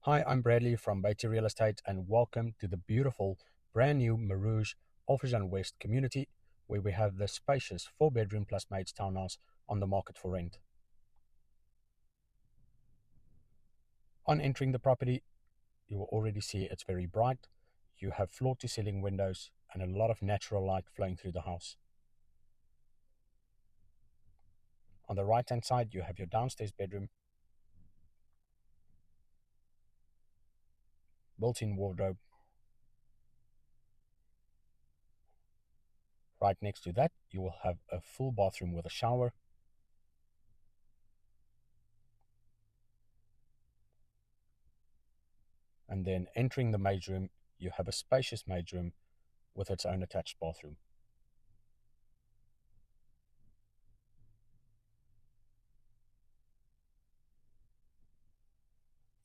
Hi, I'm Bradley from Bayti Real Estate and welcome to the beautiful brand new Murooj Al Furjan West community where we have the spacious 4-bedroom plus Maids townhouse on the market for rent. On entering the property, you will already see it's very bright. You have floor to ceiling windows and a lot of natural light flowing through the house. On the right hand side, you have your downstairs bedroom, built-in wardrobe. Right next to that, you will have a full bathroom with a shower. And then entering the maid's room, you have a spacious maid's room with its own attached bathroom.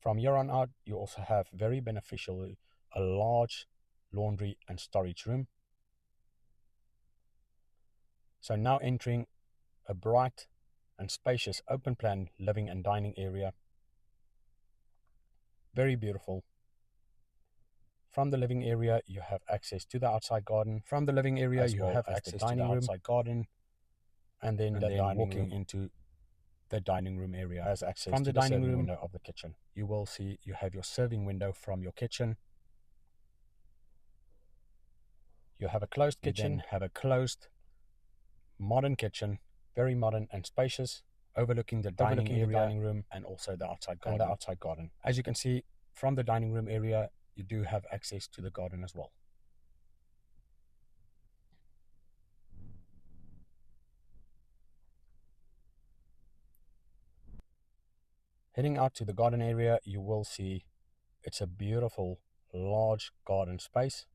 From here on out, you also have very beneficially a large laundry and storage room. So now entering a bright and spacious open plan living and dining area. Very beautiful. From the living area, you have access to the outside garden. From the living area, you have access to the outside garden, and then walking into the dining room area has access from the dining room window of the kitchen. You will see you have your serving window from your kitchen. You have a closed kitchen, have a closed modern kitchen, very modern and spacious, overlooking the dining room and also the outside garden. As you can see from the dining room area, you do have access to the garden as well. Heading out to the garden area, you will see it's a beautiful large garden space.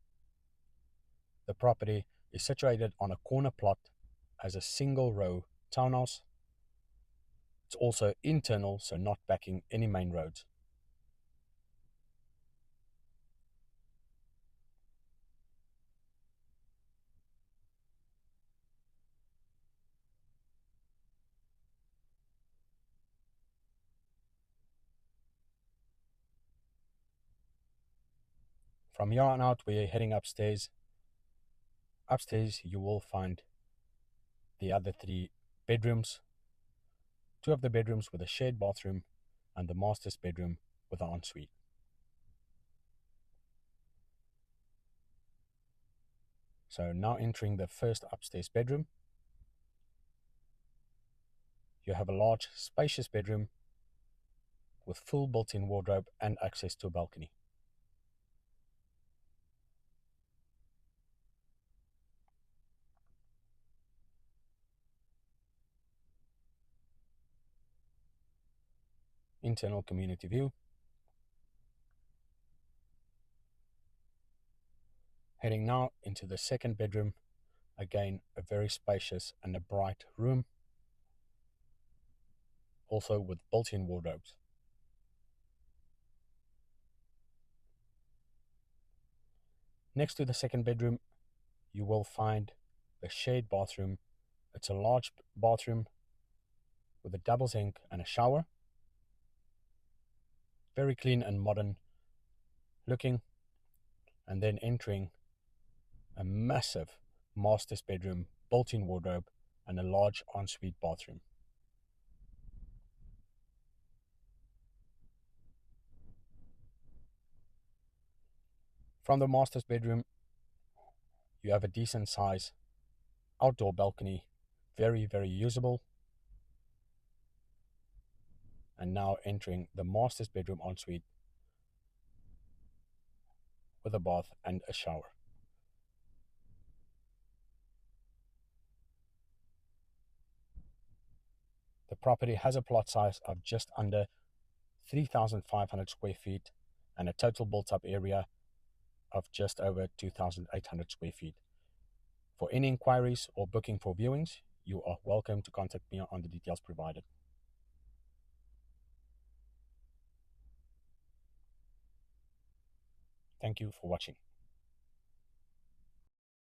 The property is situated on a corner plot as a single row townhouse. It's also internal, so not backing any main roads. From here on out, we're heading upstairs. Upstairs, you will find the other 3 bedrooms. 2 of the bedrooms with a shared bathroom and the master's bedroom with an ensuite. So now entering the first upstairs bedroom. You have a large, spacious bedroom with full built-in wardrobe and access to a balcony. Internal community view. Heading now into the second bedroom. Again, a very spacious and a bright room, also with built-in wardrobes. Next to the second bedroom, you will find the shared bathroom. It's a large bathroom with a double sink and a shower. Very clean and modern looking. And then entering a massive master's bedroom, built-in wardrobe, and a large ensuite bathroom. From the master's bedroom, you have a decent size outdoor balcony, very, very usable. And now entering the master's bedroom ensuite with a bath and a shower. The property has a plot size of just under 3,500 square feet and a total built-up area of just over 2,800 square feet. For any inquiries or booking for viewings, you are welcome to contact me on the details provided. Thank you for watching.